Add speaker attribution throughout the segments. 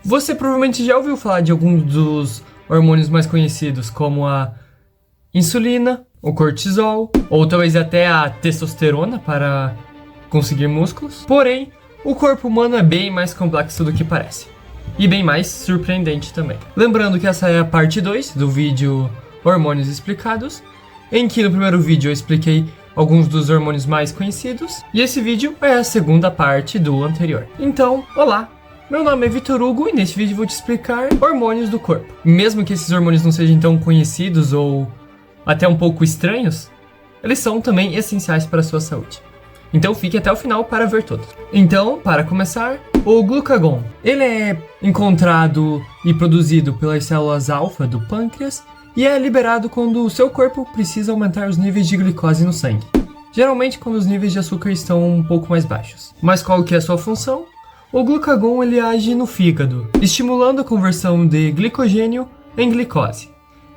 Speaker 1: Você provavelmente já ouviu falar de alguns dos hormônios mais conhecidos, como a insulina, o cortisol, ou talvez até a testosterona para conseguir músculos. Porém, o corpo humano é bem mais complexo do que parece. E bem mais surpreendente também. Lembrando que essa é a parte 2 do vídeo Hormônios Explicados, em que no primeiro vídeo eu expliquei alguns dos hormônios mais conhecidos, e esse vídeo é a segunda parte do anterior. Então, olá! Meu nome é Vitor Hugo e neste vídeo vou te explicar hormônios do corpo. Mesmo que esses hormônios não sejam tão conhecidos ou até um pouco estranhos, eles são também essenciais para a sua saúde. Então fique até o final para ver todos. Então, para começar, o glucagon. Ele é encontrado e produzido pelas células alfa do pâncreas e é liberado quando o seu corpo precisa aumentar os níveis de glicose no sangue. Geralmente quando os níveis de açúcar estão um pouco mais baixos. Mas qual que é a sua função? O glucagon ele age no fígado, estimulando a conversão de glicogênio em glicose,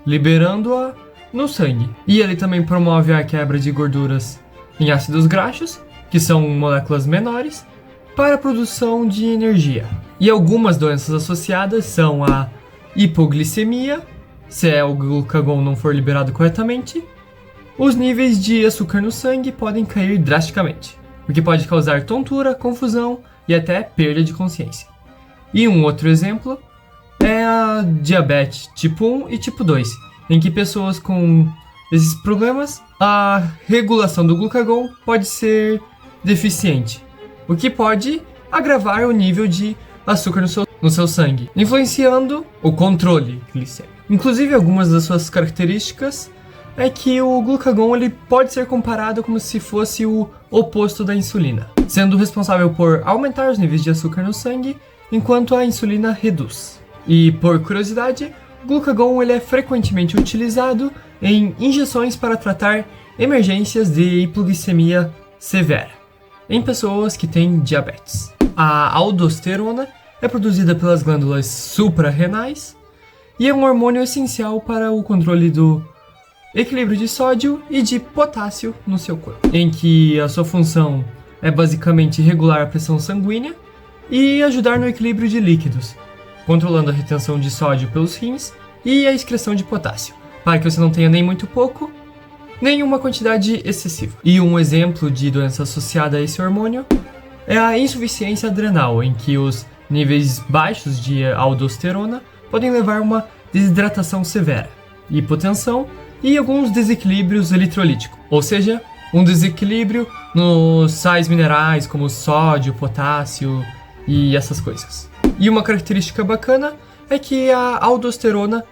Speaker 1: liberando-a no sangue. E ele também promove a quebra de gorduras em ácidos graxos, que são moléculas menores, para a produção de energia. E algumas doenças associadas são a hipoglicemia, se o glucagon não for liberado corretamente. Os níveis de açúcar no sangue podem cair drasticamente, o que pode causar tontura, confusão e até perda de consciência. E um outro exemplo é a diabetes tipo 1 e tipo 2, em que pessoas com esses problemas, a regulação do glucagon pode ser deficiente, o que pode agravar o nível de açúcar no seu sangue, influenciando o controle glicêmico. Inclusive, algumas das suas características é que o glucagon ele pode ser comparado como se fosse o oposto da insulina, sendo responsável por aumentar os níveis de açúcar no sangue, enquanto a insulina reduz. E por curiosidade, o glucagon ele é frequentemente utilizado em injeções para tratar emergências de hipoglicemia severa em pessoas que têm diabetes. A aldosterona é produzida pelas glândulas suprarrenais e é um hormônio essencial para o controle do equilíbrio de sódio e de potássio no seu corpo, em que a sua função é basicamente regular a pressão sanguínea e ajudar no equilíbrio de líquidos, controlando a retenção de sódio pelos rins e a excreção de potássio, para que você não tenha nem muito pouco, nem uma quantidade excessiva. E um exemplo de doença associada a esse hormônio é a insuficiência adrenal, em que os níveis baixos de aldosterona podem levar a uma desidratação severa, hipotensão e alguns desequilíbrios eletrolíticos, ou seja, um desequilíbrio nos sais minerais como sódio, potássio e essas coisas. E uma característica bacana é que a aldosterona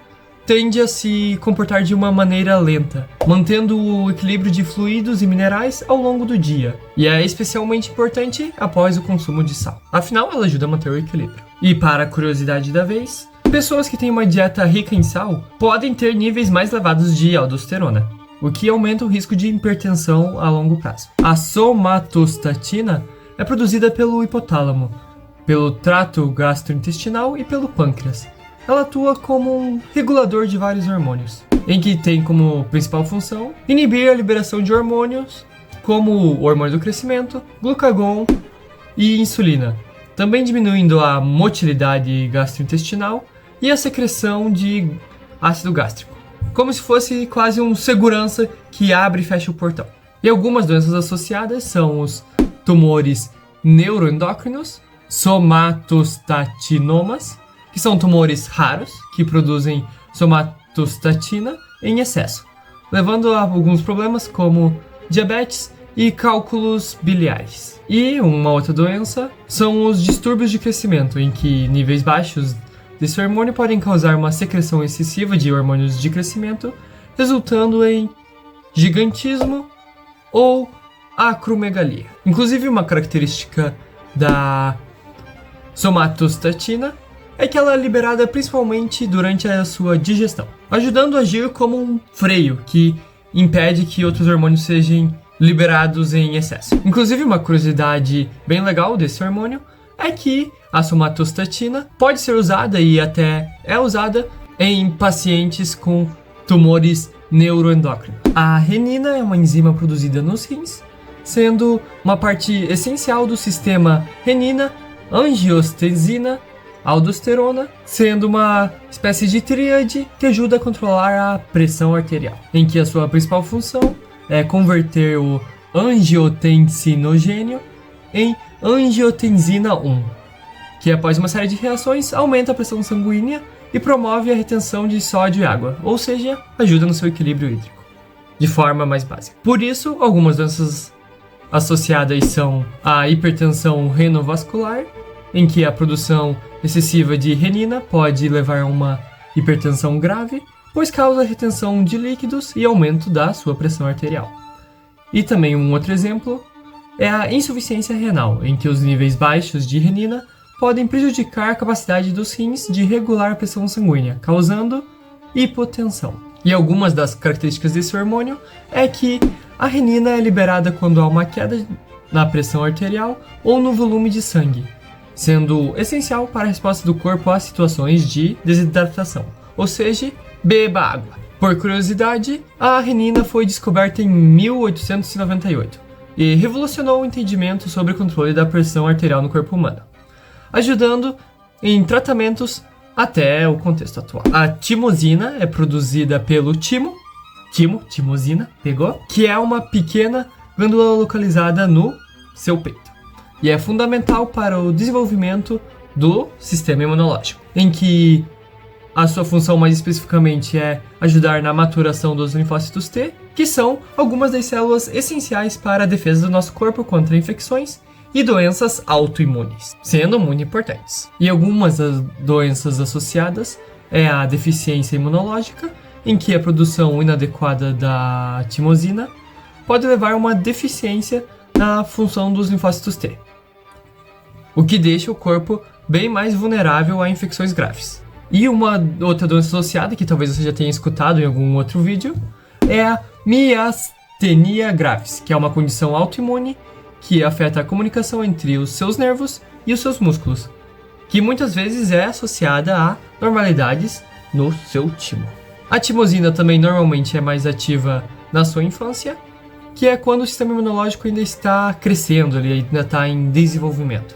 Speaker 1: tende a se comportar de uma maneira lenta, mantendo o equilíbrio de fluidos e minerais ao longo do dia, e é especialmente importante após o consumo de sal. Afinal, ela ajuda a manter o equilíbrio. E para a curiosidade da vez, pessoas que têm uma dieta rica em sal podem ter níveis mais elevados de aldosterona, o que aumenta o risco de hipertensão a longo prazo. A somatostatina é produzida pelo hipotálamo, pelo trato gastrointestinal e pelo pâncreas. Ela atua como um regulador de vários hormônios, em que tem como principal função inibir a liberação de hormônios como o hormônio do crescimento, glucagon e insulina, também diminuindo a motilidade gastrointestinal e a secreção de ácido gástrico, como se fosse quase um segurança que abre e fecha o portão. E algumas doenças associadas são os tumores neuroendócrinos, somatostatinomas, que são tumores raros que produzem somatostatina em excesso, levando a alguns problemas como diabetes e cálculos biliares. E uma outra doença são os distúrbios de crescimento, em que níveis baixos desse hormônio podem causar uma secreção excessiva de hormônios de crescimento, resultando em gigantismo ou acromegalia. Inclusive, uma característica da somatostatina é que ela é liberada principalmente durante a sua digestão, ajudando a agir como um freio que impede que outros hormônios sejam liberados em excesso. Inclusive, uma curiosidade bem legal desse hormônio é que a somatostatina pode ser usada e até é usada em pacientes com tumores neuroendócrinos. A renina é uma enzima produzida nos rins, sendo uma parte essencial do sistema renina-angiotensina aldosterona, sendo uma espécie de tríade que ajuda a controlar a pressão arterial, em que a sua principal função é converter o angiotensinogênio em angiotensina 1, que após uma série de reações aumenta a pressão sanguínea e promove a retenção de sódio e água, ou seja, ajuda no seu equilíbrio hídrico, de forma mais básica. Por isso, algumas doenças associadas são a hipertensão renovascular, em que a produção excessiva de renina pode levar a uma hipertensão grave, pois causa retenção de líquidos e aumento da sua pressão arterial. E também um outro exemplo é a insuficiência renal, em que os níveis baixos de renina podem prejudicar a capacidade dos rins de regular a pressão sanguínea, causando hipotensão. E algumas das características desse hormônio é que a renina é liberada quando há uma queda na pressão arterial ou no volume de sangue, sendo essencial para a resposta do corpo a situações de desidratação, ou seja, beba água. Por curiosidade, a renina foi descoberta em 1898 e revolucionou o entendimento sobre o controle da pressão arterial no corpo humano, ajudando em tratamentos até o contexto atual. A timosina é produzida pelo timosina, pegou? Que é uma pequena glândula localizada no seu peito. E é fundamental para o desenvolvimento do sistema imunológico, em que a sua função mais especificamente é ajudar na maturação dos linfócitos T, que são algumas das células essenciais para a defesa do nosso corpo contra infecções e doenças autoimunes, sendo muito importantes. E algumas das doenças associadas é a deficiência imunológica, em que a produção inadequada da timosina pode levar a uma deficiência na função dos linfócitos T, o que deixa o corpo bem mais vulnerável a infecções graves. E uma outra doença associada, que talvez você já tenha escutado em algum outro vídeo, é a miastenia gravis, que é uma condição autoimune que afeta a comunicação entre os seus nervos e os seus músculos, que muitas vezes é associada a normalidades no seu timo. A timosina também normalmente é mais ativa na sua infância, que é quando o sistema imunológico ainda está crescendo, ele ainda está em desenvolvimento.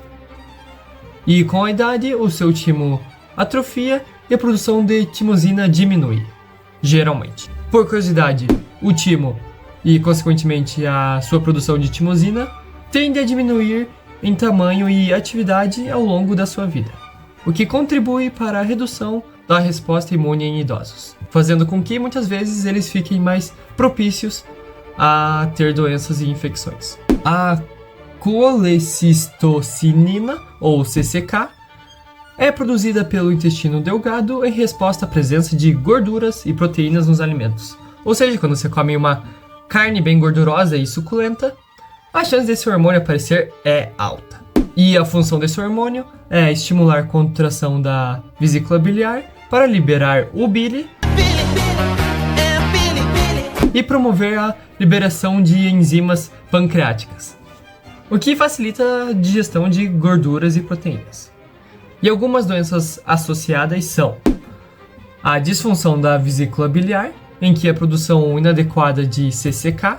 Speaker 1: E com a idade, o seu timo atrofia e a produção de timosina diminui, geralmente. Por curiosidade, o timo e, consequentemente, a sua produção de timosina tende a diminuir em tamanho e atividade ao longo da sua vida, o que contribui para a redução da resposta imune em idosos, fazendo com que muitas vezes eles fiquem mais propícios a ter doenças e infecções. A colecistocinina, ou CCK, é produzida pelo intestino delgado em resposta à presença de gorduras e proteínas nos alimentos. Ou seja, quando você come uma carne bem gordurosa e suculenta, a chance desse hormônio aparecer é alta. E a função desse hormônio é estimular a contração da vesícula biliar para liberar o bile e promover a liberação de enzimas pancreáticas, o que facilita a digestão de gorduras e proteínas. E algumas doenças associadas são a disfunção da vesícula biliar, em que a produção inadequada de CCK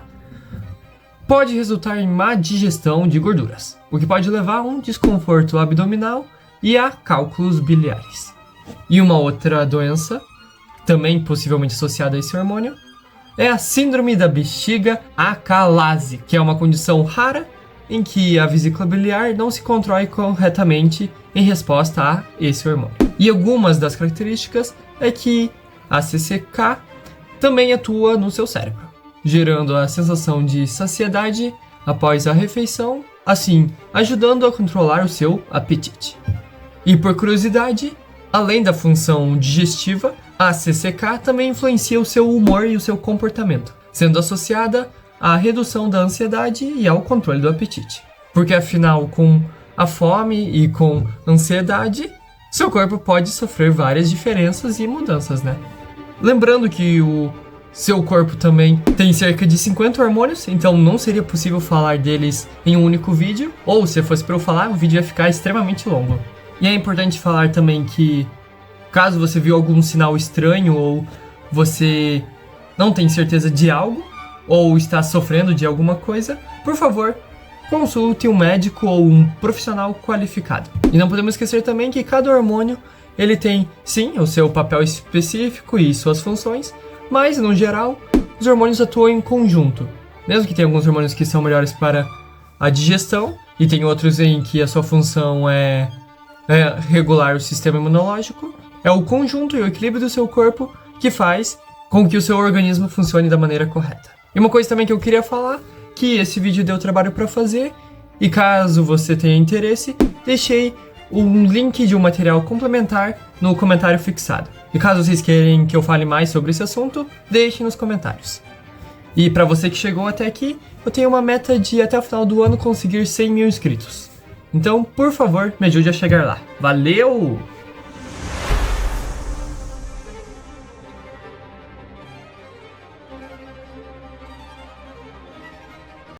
Speaker 1: pode resultar em má digestão de gorduras, o que pode levar a um desconforto abdominal e a cálculos biliares. E uma outra doença, também possivelmente associada a esse hormônio, é a síndrome da bexiga acalase, que é uma condição rara em que a vesícula biliar não se controla corretamente em resposta a esse hormônio. E algumas das características é que a CCK também atua no seu cérebro, gerando a sensação de saciedade após a refeição, assim ajudando a controlar o seu apetite. E por curiosidade, além da função digestiva, a CCK também influencia o seu humor e o seu comportamento, sendo associada à redução da ansiedade e ao controle do apetite. Porque afinal, com a fome e com ansiedade, seu corpo pode sofrer várias diferenças e mudanças, né? Lembrando que o seu corpo também tem cerca de 50 hormônios, então não seria possível falar deles em um único vídeo, ou se fosse para eu falar, o vídeo ia ficar extremamente longo. E é importante falar também que, caso você viu algum sinal estranho ou você não tem certeza de algo, ou está sofrendo de alguma coisa, por favor, consulte um médico ou um profissional qualificado. E não podemos esquecer também que cada hormônio ele tem, sim, o seu papel específico e suas funções, mas, no geral, os hormônios atuam em conjunto. Mesmo que tenha alguns hormônios que são melhores para a digestão, e tem outros em que a sua função é regular o sistema imunológico, é o conjunto e o equilíbrio do seu corpo que faz com que o seu organismo funcione da maneira correta. E uma coisa também que eu queria falar, que esse vídeo deu trabalho para fazer, e caso você tenha interesse, deixei um link de um material complementar no comentário fixado. E caso vocês queiram que eu fale mais sobre esse assunto, deixem nos comentários. E para você que chegou até aqui, eu tenho uma meta de até o final do ano conseguir 100 mil inscritos. Então, por favor, me ajude a chegar lá. Valeu!